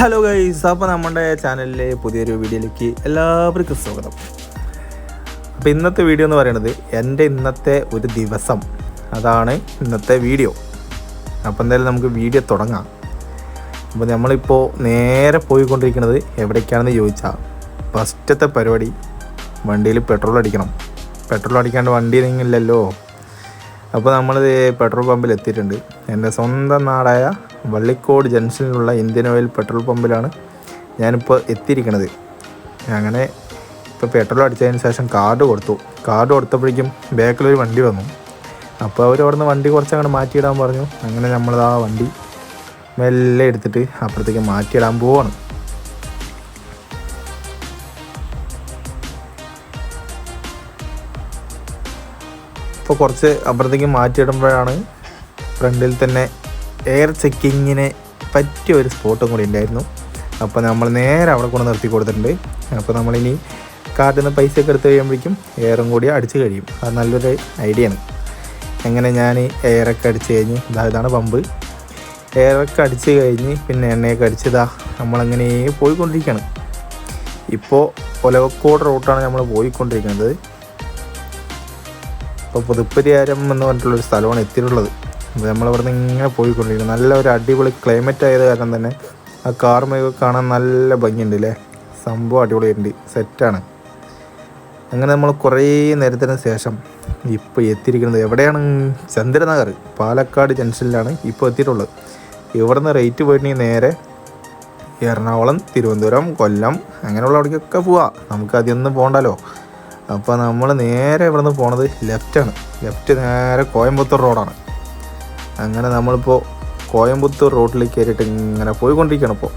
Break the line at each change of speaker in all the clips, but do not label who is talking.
Hello guys, അപ്പോൾ നമ്മുടെ ചാനലിലെ പുതിയൊരു വീഡിയോയിലേക്ക് എല്ലാവർക്കും സ്വാഗതം. അപ്പോൾ ഇന്നത്തെ വീഡിയോ എന്ന് പറയുന്നത് എൻ്റെ ഇന്നത്തെ ഒരു ദിവസം, അതാണ് ഇന്നത്തെ വീഡിയോ. അപ്പോൾ എന്തായാലും നമുക്ക് വീഡിയോ തുടങ്ങാം. അപ്പോൾ നമ്മളിപ്പോൾ നേരെ പോയിക്കൊണ്ടിരിക്കുന്നത് എവിടേക്കാണെന്ന് ചോദിച്ചാൽ, ഫസ്റ്റത്തെ പരിപാടി വണ്ടിയിൽ പെട്രോൾ അടിക്കണം. പെട്രോൾ അടിക്കാണ്ട് വണ്ടി നീങ്ങില്ലല്ലോ. അപ്പോൾ നമ്മളിത് പെട്രോൾ പമ്പിൽ എത്തിയിട്ടുണ്ട്. എൻ്റെ സ്വന്തം നാടായ വള്ളിക്കോട് ജംഗ്ഷനിലുള്ള ഇന്ത്യൻ ഓയിൽ പെട്രോൾ പമ്പിലാണ് ഞാനിപ്പോൾ എത്തിയിരിക്കുന്നത്. അങ്ങനെ ഇപ്പോൾ പെട്രോൾ അടിച്ചതിന് ശേഷം കാർഡ് കൊടുത്തപ്പോഴേക്കും ബാക്കിലൊരു വണ്ടി വന്നു. അപ്പോൾ അവർ അവിടെ നിന്ന് വണ്ടി കുറച്ചങ്ങോട്ട് മാറ്റിയിടാൻ പറഞ്ഞു. അങ്ങനെ നമ്മളത് ആ വണ്ടി മെല്ലെ എടുത്തിട്ട് അപ്പുറത്തേക്ക് മാറ്റിയിടാൻ പോവാണ്. ഇപ്പോൾ കുറച്ച് അപ്പുറത്തേക്ക് മാറ്റിയിടുമ്പോഴാണ് ഫ്രണ്ടിൽ തന്നെ എയർ ചെക്കിങ്ങിന് പറ്റിയ ഒരു സ്പോട്ടും കൂടി ഉണ്ടായിരുന്നു. അപ്പോൾ നമ്മൾ നേരെ അവിടെ കൊണ്ട് നിർത്തി കൊടുത്തിട്ടുണ്ട്. അപ്പോൾ നമ്മളിനി കാർഡിൽ നിന്ന് പൈസയൊക്കെ എടുത്ത് കഴിയുമ്പോഴേക്കും എയറും കൂടി അടിച്ച് കഴിയും. അത് നല്ലൊരു ഐഡിയ ആണ്. അങ്ങനെ ഞാൻ എയറൊക്കെ അടിച്ച് കഴിഞ്ഞ് ഇതാണ് പമ്പ്. എയറൊക്കെ അടിച്ച് കഴിഞ്ഞ് പിന്നെ എണ്ണയൊക്കെ അടിച്ചതാ നമ്മളങ്ങനെ പോയിക്കൊണ്ടിരിക്കുകയാണ്. ഇപ്പോൾ ഒലവക്കോട് റൂട്ടാണ് നമ്മൾ പോയിക്കൊണ്ടിരിക്കുന്നത്. ഇപ്പോൾ പുതുപ്പരിയാരം എന്ന് പറഞ്ഞിട്ടുള്ളൊരു സ്ഥലമാണ് എത്തിയിട്ടുള്ളത്. അപ്പോൾ നമ്മളിവിടെ നിന്ന് ഇങ്ങനെ പോയിക്കൊണ്ടിരിക്കുന്നത്. നല്ല ഒരു അടിപൊളി ക്ലൈമറ്റ് ആയത് കാരണം തന്നെ ആ കാർമയൊക്കെ കാണാൻ നല്ല ഭംഗിയുണ്ട് അല്ലേ. സംഭവം അടിപൊളിയുണ്ട്, സെറ്റാണ്. അങ്ങനെ നമ്മൾ കുറേ നേരത്തിന് ശേഷം ഇപ്പോൾ എത്തിയിരിക്കുന്നത് എവിടെയാണ്? ചന്ദ്രനഗർ പാലക്കാട് ജംഗ്ഷനിലാണ് ഇപ്പോൾ എത്തിയിട്ടുള്ളത്. ഇവിടെ നിന്ന് റേറ്റ് പോയിട്ടുണ്ടെങ്കിൽ നേരെ എറണാകുളം, തിരുവനന്തപുരം, കൊല്ലം അങ്ങനെയുള്ള അവിടേക്കൊക്കെ പോവാം. നമുക്ക് അതൊന്നും പോകണ്ടല്ലോ. അപ്പോൾ നമ്മൾ നേരെ ഇവിടെ നിന്ന് പോണത് ലെഫ്റ്റാണ്. ലെഫ്റ്റ് നേരെ കോയമ്പത്തൂർ റോഡാണ്. അങ്ങനെ നമ്മളിപ്പോൾ കോയമ്പത്തൂർ റോഡിലേക്ക് കയറിയിട്ട് ഇങ്ങനെ പോയിക്കൊണ്ടിരിക്കുകയാണ്. ഇപ്പോൾ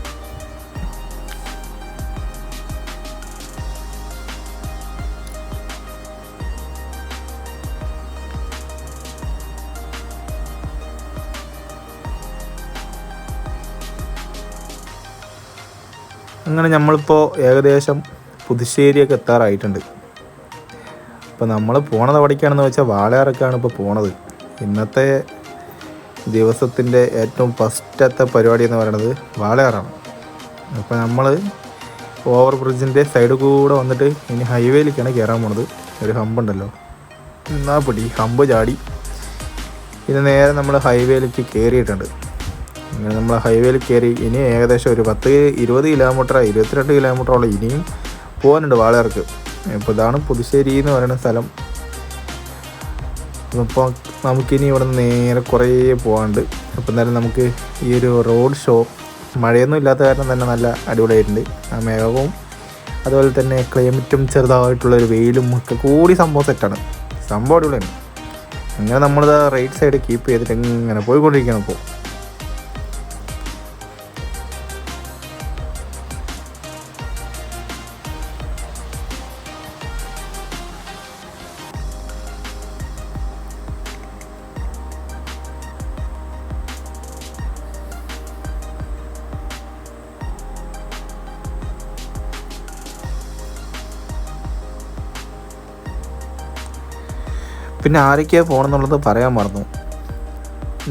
അങ്ങനെ നമ്മളിപ്പോൾ ഏകദേശം പുതുശ്ശേരിയൊക്കെ എത്താറായിട്ടുണ്ട്. അപ്പോൾ നമ്മൾ പോണത് എവിടേക്കാണെന്ന് വെച്ചാൽ വാളയാറൊക്കെയാണ് ഇപ്പോൾ പോണത്. ഇന്നത്തെ ദിവസത്തിൻ്റെ ഏറ്റവും ഫസ്റ്റത്തെ പരിപാടി എന്ന് പറയുന്നത് വാളയാറാണ്. അപ്പോൾ നമ്മൾ ഓവർ ബ്രിഡ്ജിൻ്റെ സൈഡ് കൂടെ വന്നിട്ട് ഇനി ഹൈവേയിലേക്കാണ് കയറാൻ പോണത്. ഒരു ഹമ്പുണ്ടല്ലോ, എന്നാ പിടി ഹമ്പ് ചാടി ഇത് നേരെ നമ്മൾ ഹൈവേയിലേക്ക് കയറിയിട്ടുണ്ട്. അങ്ങനെ നമ്മൾ ഹൈവേയിൽ കയറി ഇനി ഏകദേശം ഒരു 20 കിലോമീറ്റർ 22 കിലോമീറ്ററോളം ഇനിയും പോകാനുണ്ട് വാളയാർക്ക്. ഇപ്പോൾ ഇതാണ് പുതുശ്ശേരി എന്ന് പറയുന്ന സ്ഥലം. അപ്പോൾ നമുക്കിനി ഇവിടെ നിന്ന് നേരെ കുറേ പോകാനുണ്ട്. അപ്പോൾ എന്തായാലും നമുക്ക് ഈ ഒരു റോഡ് ഷോ മഴയൊന്നും ഇല്ലാത്ത കാരണം തന്നെ നല്ല അടിപൊളിയായിട്ടുണ്ട്. ആ മേഘവും അതുപോലെ തന്നെ ക്ലൈമറ്റും ചെറുതായിട്ടുള്ളൊരു വെയിലും ഒക്കെ കൂടി സംഭവം സെറ്റാണ്. സംഭവം അടിപൊളിയാണ്. അങ്ങനെ നമ്മളിത് റൈറ്റ് സൈഡ് കീപ്പ് ചെയ്തിട്ട് ഇങ്ങനെ പോയിക്കൊണ്ടിരിക്കുകയാണ്. ഇപ്പോൾ പിന്നെ ആരൊക്കെയാണ് പോകണമെന്നുള്ളത് പറയാൻ മറന്നു.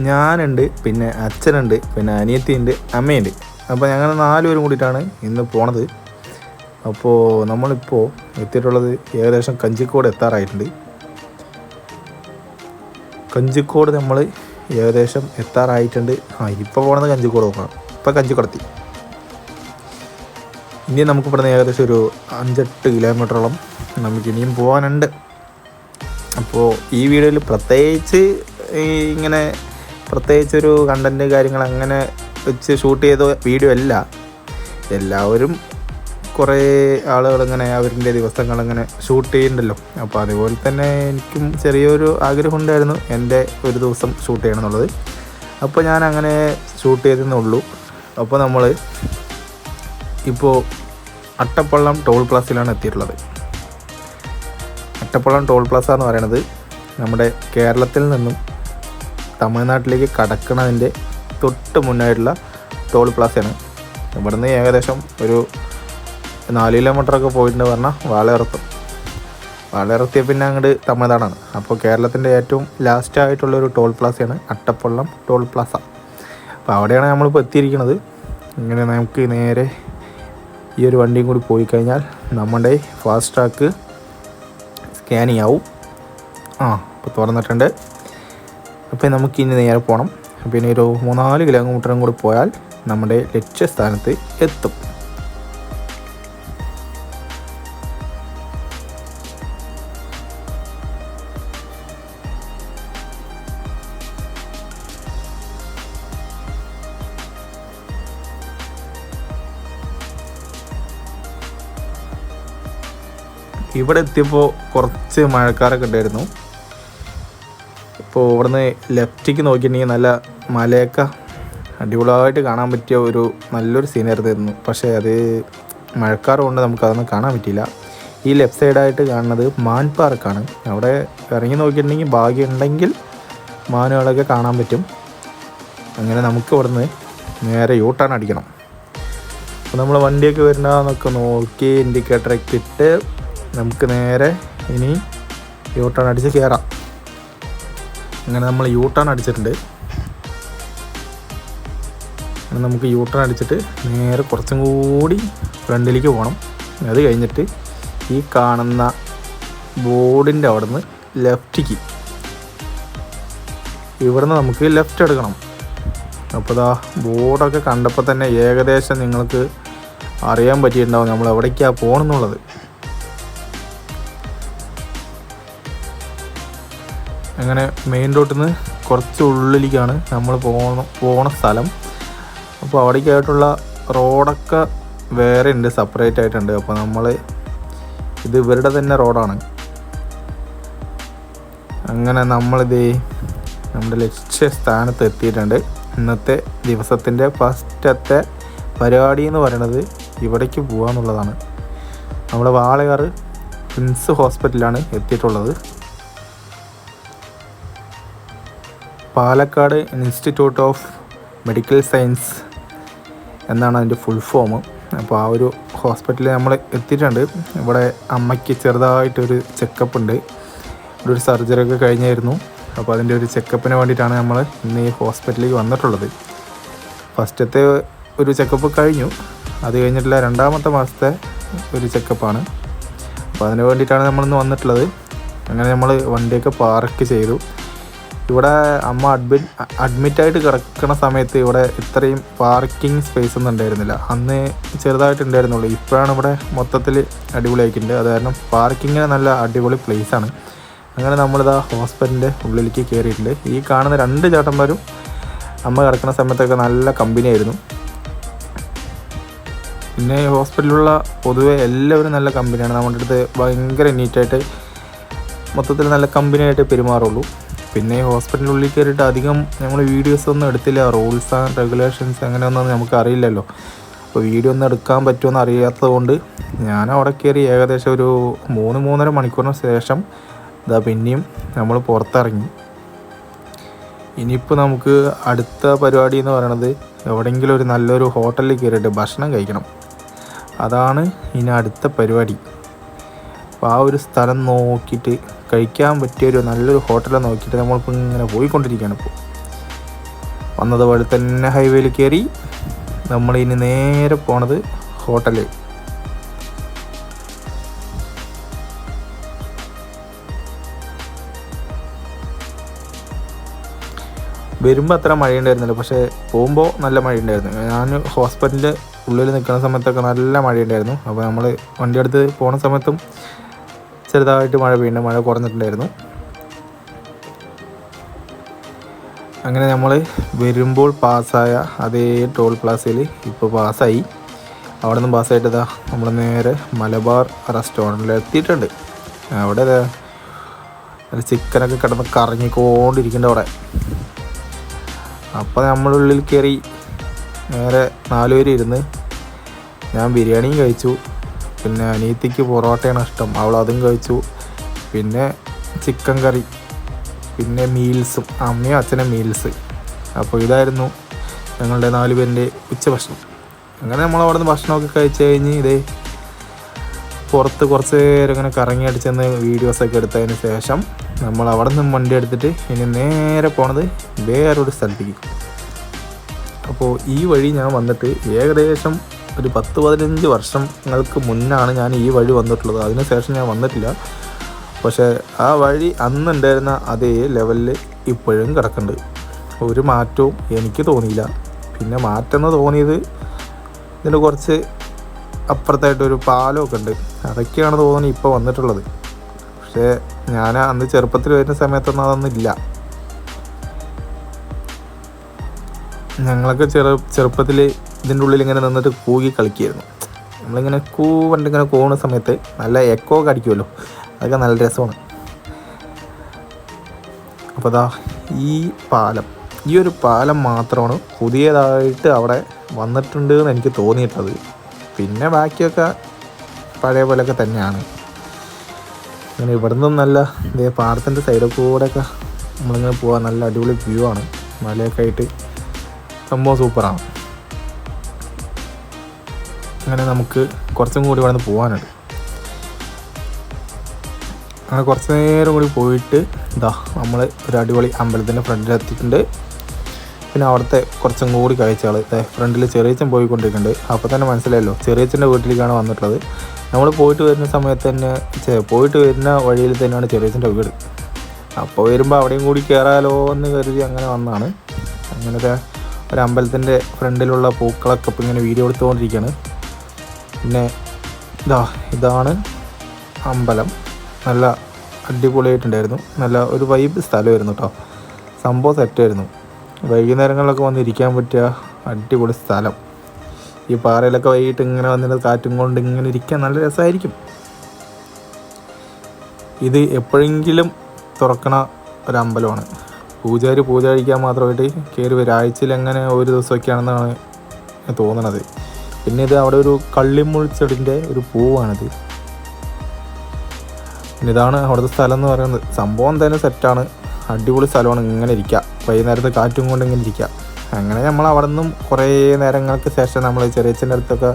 ഞാനുണ്ട്, പിന്നെ അച്ഛനുണ്ട്, പിന്നെ അനിയത്തിയുണ്ട്, അമ്മയുണ്ട്. അപ്പോൾ ഞങ്ങൾ 4 പേരും കൂടിയിട്ടാണ് ഇന്ന് പോണത്. അപ്പോൾ നമ്മളിപ്പോൾ എത്തിയിട്ടുള്ളത് ഏകദേശം കഞ്ചിക്കോട് എത്താറായിട്ടുണ്ട്. കഞ്ചിക്കോട് നമ്മൾ ഏകദേശം എത്താറായിട്ടുണ്ട്. ഇപ്പോൾ പോണത് കഞ്ചിക്കോട് നോക്കണം. ഇപ്പോൾ കഞ്ചിക്കോടെത്തി. ഇനി നമുക്ക് ഇവിടുന്ന് ഏകദേശം ഒരു 5-8 കിലോമീറ്ററോളം നമുക്ക് ഇനിയും പോകാനുണ്ട്. അപ്പോൾ ഈ വീഡിയോയിൽ പ്രത്യേകിച്ചൊരു കണ്ടൻറ്റ് കാര്യങ്ങൾ അങ്ങനെ വെച്ച് ഷൂട്ട് ചെയ്ത വീഡിയോ അല്ല. എല്ലാവരും കുറേ ആളുകളിങ്ങനെ അവരുടെ ദിവസങ്ങളിങ്ങനെ ഷൂട്ട് ചെയ്യുന്നുണ്ടല്ലോ. അപ്പോൾ അതുപോലെ തന്നെ എനിക്കും ചെറിയൊരു ആഗ്രഹം ഉണ്ടായിരുന്നു എൻ്റെ ഒരു ദിവസം ഷൂട്ട് ചെയ്യണം എന്നുള്ളത്. അപ്പോൾ ഞാൻ അങ്ങനെ ഷൂട്ട് ചെയ്തേ ഉള്ളൂ. അപ്പോൾ നമ്മൾ ഇപ്പോൾ അട്ടപ്പള്ളം ടോൾ പ്ലാസയിലാണ് എത്തിയിട്ടുള്ളത്. അട്ടപ്പള്ളം ടോൾ പ്ലാസ എന്ന് പറയുന്നത് നമ്മുടെ കേരളത്തിൽ നിന്നും തമിഴ്നാട്ടിലേക്ക് കടക്കുന്നതിൻ്റെ തൊട്ട് മുന്നായിട്ടുള്ള ടോൾ പ്ലാസയാണ്. ഇവിടുന്ന് ഏകദേശം ഒരു 4 കിലോമീറ്ററൊക്കെ പോയിട്ടുണ്ട് പറഞ്ഞാൽ വാളയാറെത്തിയ പിന്നെ അങ്ങോട്ട് തമിഴ്നാടാണ്. അപ്പോൾ കേരളത്തിൻ്റെ ഏറ്റവും ലാസ്റ്റായിട്ടുള്ളൊരു ടോൾ പ്ലാസയാണ് അട്ടപ്പള്ളം ടോൾ പ്ലാസ. അപ്പോൾ അവിടെയാണ് നമ്മളിപ്പോൾ എത്തിയിരിക്കുന്നത്. ഇങ്ങനെ നമുക്ക് നേരെ ഈ ഒരു വണ്ടിയും കൂടി പോയി കഴിഞ്ഞാൽ നമ്മുടെ ഫാസ്റ്റ് ട്രാക്ക് സ്കാനിങ് ആവും. ഇപ്പോൾ തുറന്നിട്ടുണ്ട്. അപ്പോൾ നമുക്കിനി നേരെ പോകണം. പിന്നെ ഒരു 3-4 കിലോമീറ്ററും കൂടി പോയാൽ നമ്മുടെ ലക്ഷ്യസ്ഥാനത്ത് എത്തും. ഇവിടെ എത്തിയപ്പോൾ കുറച്ച് മഴക്കാരൊക്കെ ഉണ്ടായിരുന്നു. ഇപ്പോൾ ഇവിടുന്ന് ലെഫ്റ്റിക്ക് നോക്കിയിട്ടുണ്ടെങ്കിൽ നല്ല മലയൊക്കെ അടിപൊളിയായിട്ട് കാണാൻ പറ്റിയ നല്ലൊരു സീനായിരുന്നു. പക്ഷേ അത് മഴക്കാർ കൊണ്ട് നമുക്കതൊന്നും കാണാൻ പറ്റിയില്ല. ഈ ലെഫ്റ്റ് സൈഡായിട്ട് കാണുന്നത് മാൻ പാർക്കാണ്. അവിടെ ഇറങ്ങി നോക്കിയിട്ടുണ്ടെങ്കിൽ ഭാഗ്യം ഉണ്ടെങ്കിൽ മാനുകളൊക്കെ കാണാൻ പറ്റും. അങ്ങനെ നമുക്ക് ഇവിടുന്ന് നേരെ യൂട്ടേൺ അടിക്കണം. അപ്പോൾ നമ്മൾ വണ്ടിയൊക്കെ വരുന്നതെന്നൊക്കെ നോക്കി ഇൻഡിക്കേറ്ററൊക്കെ ഇട്ട് നമുക്ക് നേരെ ഇനി യൂട്ടേൺ അടിച്ച് കയറാം. അങ്ങനെ നമ്മൾ യൂട്ടേൺ അടിച്ചിട്ടുണ്ട്. നമുക്ക് യൂട്ടേൺ അടിച്ചിട്ട് നേരെ കുറച്ചും കൂടി ഫ്രണ്ടിലേക്ക് പോകണം. അത് കഴിഞ്ഞിട്ട് ഈ കാണുന്ന ബോർഡിൻ്റെ അവിടെ നിന്ന് ലെഫ്റ്റിക്ക് ഇവിടുന്ന് നമുക്ക് ലെഫ്റ്റ് എടുക്കണം. അപ്പോൾ ഇതാ ബോർഡൊക്കെ കണ്ടപ്പോൾ തന്നെ ഏകദേശം നിങ്ങൾക്ക് അറിയാൻ പറ്റിയിട്ടുണ്ടാവും നമ്മൾ എവിടേക്കാണ് പോകണമെന്നുള്ളത്. അങ്ങനെ മെയിൻ റോഡിൽ നിന്ന് കുറച്ച് ഉള്ളിലേക്കാണ് നമ്മൾ പോണ സ്ഥലം. അപ്പോൾ അവിടേക്കായിട്ടുള്ള റോഡൊക്കെ വേറെ ഉണ്ട്, സെപ്പറേറ്റ് ആയിട്ടുണ്ട്. അപ്പോൾ ഇത് ഇവരുടെ തന്നെ റോഡാണ്. അങ്ങനെ നമ്മളിത് നമ്മുടെ ലക്ഷ്യസ്ഥാനത്ത് എത്തിയിട്ടുണ്ട്. ഇന്നത്തെ ദിവസത്തിൻ്റെ ഫസ്റ്റത്തെ പരിപാടി എന്ന് പറയുന്നത് ഇവിടേക്ക് പോകാമെന്നുള്ളതാണ്. നമ്മുടെ വാളയാർ പ്രിൻസ് ഹോസ്പിറ്റലാണ് എത്തിയിട്ടുള്ളത്. Palakkad institute of medical science എന്നാണ് അതിൻ്റെ ഫുൾ ഫോം. അപ്പോൾ ആ ഒരു ഹോസ്പിറ്റലിൽ നമ്മൾ എത്തിയിട്ടുണ്ട്. ഇവിടെ അമ്മയ്ക്ക് ചെറുതായിട്ടൊരു ചെക്കപ്പ് ഉണ്ട്. ഇവിടെ ഒരു സർജറി ഒക്കെ കഴിഞ്ഞായിരുന്നു. അപ്പോൾ അതിൻ്റെ ഒരു ചെക്കപ്പിന് വേണ്ടിയിട്ടാണ് നമ്മൾ ഇന്ന് ഈ ഹോസ്പിറ്റലിലേക്ക് വന്നിട്ടുള്ളത്. ഫസ്റ്റത്തെ ഒരു ചെക്കപ്പ് കഴിഞ്ഞു. അത് കഴിഞ്ഞിട്ടുള്ള 2ാമത്തെ മാസത്തെ ഒരു ചെക്കപ്പാണ്. അപ്പോൾ അതിന് വേണ്ടിയിട്ടാണ് നമ്മളിന്ന് വന്നിട്ടുള്ളത്. അങ്ങനെ നമ്മൾ വണ്ടിയൊക്കെ പാർക്ക് ചെയ്തു. ഇവിടെ അമ്മ അഡ്മിറ്റായിട്ട് കിടക്കുന്ന സമയത്ത് ഇവിടെ ഇത്രയും പാർക്കിംഗ് സ്പേസ് ഒന്നും ഉണ്ടായിരുന്നില്ല. അന്ന് ചെറുതായിട്ടുണ്ടായിരുന്നുള്ളൂ. ഇപ്പോഴാണ് ഇവിടെ മൊത്തത്തിൽ അടിപൊളിയാക്കിയിട്ടുണ്ട്. അത് കാരണം പാർക്കിങ്ങിന് നല്ല അടിപൊളി പ്ലേസാണ്. അങ്ങനെ നമ്മളിതാ ഹോസ്പിറ്റലിൻ്റെ ഉള്ളിലേക്ക് കയറിയിട്ടുണ്ട്. ഈ കാണുന്ന 2 ചേട്ടന്മാരും അമ്മ കിടക്കുന്ന സമയത്തൊക്കെ നല്ല കമ്പനിയായിരുന്നു. പിന്നെ ഈ ഹോസ്പിറ്റലിലുള്ള പൊതുവെ എല്ലാവരും നല്ല കമ്പനിയാണ്. നമ്മുടെ അടുത്ത് ഭയങ്കര നീറ്റായിട്ട് മൊത്തത്തിൽ നല്ല കമ്പനിയായിട്ട് പെരുമാറുള്ളൂ. പിന്നെ ഈ ഹോസ്പിറ്റലിനുള്ളിൽ കയറിയിട്ട് അധികം നമ്മൾ വീഡിയോസൊന്നും എടുത്തില്ല. റൂൾസ് ആൻഡ് റെഗുലേഷൻസ് അങ്ങനെയൊന്നും നമുക്ക് അറിയില്ലല്ലോ. അപ്പോൾ വീഡിയോ ഒന്നും എടുക്കാൻ പറ്റുമെന്ന് അറിയാത്തത് കൊണ്ട് ഞാൻ അവിടെ കയറി ഏകദേശം ഒരു 3-3.5 മണിക്കൂറിന് ശേഷം പിന്നെയും നമ്മൾ പുറത്തിറങ്ങി. ഇനിയിപ്പോൾ നമുക്ക് അടുത്ത പരിപാടി എന്ന് പറയണത് എവിടെയെങ്കിലും ഒരു നല്ലൊരു ഹോട്ടലിൽ കയറിയിട്ട് ഭക്ഷണം കഴിക്കണം. അതാണ് ഇനി അടുത്ത പരിപാടി. അപ്പോൾ ആ ഒരു സ്ഥലം നോക്കിയിട്ട് കഴിക്കാൻ പറ്റിയൊരു നല്ലൊരു ഹോട്ടൽ നോക്കിയിട്ട് നമ്മളിപ്പോൾ ഇങ്ങനെ പോയിക്കൊണ്ടിരിക്കുകയാണ്. ഇപ്പോൾ വന്നതുപോലെ തന്നെ ഹൈവേയിൽ കയറി നമ്മളിനി നേരെ പോണത് ഹോട്ടലിൽ. വരുമ്പോൾ അത്ര മഴയുണ്ടായിരുന്നില്ല, പക്ഷേ പോകുമ്പോൾ നല്ല മഴയുണ്ടായിരുന്നു. ഞാൻ ഹോസ്പിറ്റലിൻ്റെ ഉള്ളിൽ നിൽക്കുന്ന സമയത്തൊക്കെ നല്ല മഴയുണ്ടായിരുന്നു. അപ്പോൾ നമ്മൾ വണ്ടി എടുത്ത് പോകുന്ന സമയത്തും ചെറുതായിട്ട് മഴ കുറഞ്ഞിട്ടുണ്ടായിരുന്നു. അങ്ങനെ നമ്മൾ വരുമ്പോൾ പാസ്സായ അതേ ടോൾ പ്ലാസയിൽ ഇപ്പോൾ പാസ്സായി. അവിടെ നിന്ന് പാസ്സായിട്ട് നമ്മൾ നേരെ മലബാർ റെസ്റ്റോറൻറ്റിൽ എത്തിയിട്ടുണ്ട്. അവിടെ ചിക്കനൊക്കെ കിടന്ന് കറങ്ങിക്കൊണ്ടിരിക്കുന്നുണ്ട് അവിടെ. അപ്പോൾ നമ്മളുള്ളിൽ കയറി നേരെ 4 പേര് ഇരുന്ന് ഞാൻ ബിരിയാണിയും കഴിച്ചു. പിന്നെ അനിയത്തിക്ക് പൊറോട്ടയാണ് ഇഷ്ടം, അവൾ അതും കഴിച്ചു. പിന്നെ ചിക്കൻ കറി, പിന്നെ മീൽസും, അമ്മയും അച്ഛനും മീൽസ്. അപ്പോൾ ഇതായിരുന്നു ഞങ്ങളുടെ 4 പേരിൻ്റെ ഉച്ചഭക്ഷണം. അങ്ങനെ നമ്മൾ അവിടെ നിന്ന് ഭക്ഷണമൊക്കെ കഴിച്ച് കഴിഞ്ഞ് പുറത്ത് കുറച്ച് നേരം ഇങ്ങനെ കറങ്ങി അടിച്ചെന്ന് വീഡിയോസൊക്കെ എടുത്തതിന് ശേഷം നമ്മൾ അവിടെ നിന്ന് വണ്ടി എടുത്തിട്ട് ഇനി നേരെ പോണത് വേറൊരു സ്ഥലത്തേക്ക്. അപ്പോൾ ഈ വഴി ഞാൻ വന്നിട്ട് ഏകദേശം ഒരു 10-15 വർഷങ്ങൾക്ക് മുന്നാണ് ഞാൻ ഈ വഴി വന്നിട്ടുള്ളത്. അതിനുശേഷം ഞാൻ വന്നിട്ടില്ല. പക്ഷേ ആ വഴി അന്നുണ്ടായിരുന്ന അതേ ലെവലിൽ ഇപ്പോഴും കിടക്കുന്നുണ്ട്. ഒരു മാറ്റവും എനിക്ക് തോന്നിയില്ല. പിന്നെ മാറ്റം തോന്നിയത് ഇതിന് കുറച്ച് അപ്പുറത്തായിട്ടൊരു പാലമൊക്കെ ഉണ്ട്, അതൊക്കെയാണ് തോന്നുന്നു ഇപ്പോൾ വന്നിട്ടുള്ളത്. പക്ഷേ ഞാൻ അന്ന് ചെറുപ്പത്തിൽ വരുന്ന സമയത്തൊന്നും അതൊന്നും ഇല്ല. ഞങ്ങളൊക്കെ ചെറുപ്പത്തിൽ ഇതിൻ്റെ ഉള്ളിൽ ഇങ്ങനെ നിന്നിട്ട് കൂകി കളിക്കുമായിരുന്നു. നമ്മളിങ്ങനെ കണ്ടിങ്ങനെ പോകുന്ന സമയത്ത് നല്ല എക്കോ ഒക്കെ അടിക്കുമല്ലോ, അതൊക്കെ നല്ല രസമാണ്. അപ്പോൾ ദാ ഈ ഒരു പാലം മാത്രമാണ് പുതിയതായിട്ട് അവിടെ വന്നിട്ടുണ്ട് എന്ന് എനിക്ക് തോന്നിയിട്ടുള്ളത്. പിന്നെ ബാക്കിയൊക്കെ പഴയ പോലെയൊക്കെ തന്നെയാണ്. അങ്ങനെ ഇവിടെ നിന്നും നല്ല പാടത്തിൻ്റെ സൈഡിൽ കൂടെയൊക്കെ നമ്മളിങ്ങനെ പോകാൻ നല്ല അടിപൊളി വ്യൂ ആണ്. മലയൊക്കെ ആയിട്ട് സംഭവം സൂപ്പറാണ്. അങ്ങനെ നമുക്ക് കുറച്ചും കൂടി ഇവിടെ നിന്ന് പോകാനുണ്ട്. അങ്ങനെ കുറച്ച് നേരം കൂടി പോയിട്ട് നമ്മൾ ഒരു അടിപൊളി അമ്പലത്തിൻ്റെ ഫ്രണ്ടിലെത്തിയിട്ടുണ്ട്. പിന്നെ അവിടുത്തെ കുറച്ചും കൂടി കാഴ്ചകൾ ഫ്രണ്ടിൽ ചെറിയച്ചൻ പോയിക്കൊണ്ടിരിക്കുന്നുണ്ട്. അപ്പോൾ തന്നെ മനസ്സിലായല്ലോ ചെറിയച്ചൻ്റെ വീട്ടിലേക്കാണ് വന്നിട്ടുള്ളത്. നമ്മൾ പോയിട്ട് വരുന്ന വഴിയിൽ തന്നെയാണ് ചെറിയച്ചൻ്റെ വീട്. അപ്പോൾ വരുമ്പോൾ അവിടെയും കൂടി കയറാലോ എന്ന് കരുതി അങ്ങനെ വന്നതാണ്. അങ്ങനെ ഒരു അമ്പലത്തിൻ്റെ ഫ്രണ്ടിലുള്ള പൂക്കളൊക്കെ ഇപ്പം ഇങ്ങനെ വീഡിയോ എടുത്തുകൊണ്ടിരിക്കുകയാണ്. പിന്നെ ഇതാണ് അമ്പലം. നല്ല അടിപൊളിയായിട്ടുണ്ടായിരുന്നു. നല്ല ഒരു വൈബ് സ്ഥലമായിരുന്നു കേട്ടോ. സംഭവം സെറ്റായിരുന്നു. വൈകുന്നേരങ്ങളിലൊക്കെ വന്നിരിക്കാൻ പറ്റിയ അടിപൊളി സ്ഥലം. ഈ പാറയിലൊക്കെ വൈകിട്ട് ഇങ്ങനെ വന്നിട്ട് കാറ്റും കൊണ്ട് ഇങ്ങനെ ഇരിക്കാൻ നല്ല രസമായിരിക്കും. ഇത് എപ്പോഴെങ്കിലും തുറക്കണ ഒരമ്പലമാണ്. പൂജാരി പൂജ കഴിക്കാൻ മാത്രമായിട്ട് കയറി വരും. ആഴ്ചയിൽ എങ്ങനെ ഒരു ദിവസമൊക്കെയാണെന്നാണ് തോന്നണത്. പിന്നെ ഇത് അവിടെ ഒരു കള്ളിമുൾച്ചെടിൻ്റെ ഒരു പൂവാണിത്. പിന്നെ ഇതാണ് അവിടുത്തെ സ്ഥലം എന്ന് പറയുന്നത്. സംഭവം തന്നെ സെറ്റാണ്, അടിപൊളി സ്ഥലമാണ്. ഇങ്ങനെ ഇരിക്കുക, വൈകുന്നേരത്തെ കാറ്റും കൊണ്ട് ഇങ്ങനെ ഇരിക്കുക. അങ്ങനെ നമ്മൾ അവിടെ നിന്നും കുറേ നേരങ്ങൾക്ക് ശേഷം നമ്മൾ ചെറിയച്ഛൻ്റെ അടുത്തൊക്കെ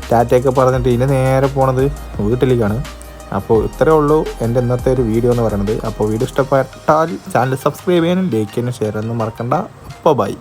ടാറ്റയൊക്കെ പറഞ്ഞിട്ട് ഇനി നേരെ പോണത് വീട്ടിലേക്കാണ്. അപ്പോൾ ഇത്രയേ ഉള്ളൂ എൻ്റെ ഇന്നത്തെ ഒരു വീഡിയോ എന്ന് പറയുന്നത്. അപ്പോൾ വീഡിയോ ഇഷ്ടപ്പെട്ടാൽ ചാനൽ സബ്സ്ക്രൈബ് ചെയ്യാനും ലൈക്ക് ചെയ്യാനും ഷെയർ ചെയ്യാനും മറക്കണ്ട. അപ്പോൾ ബൈ.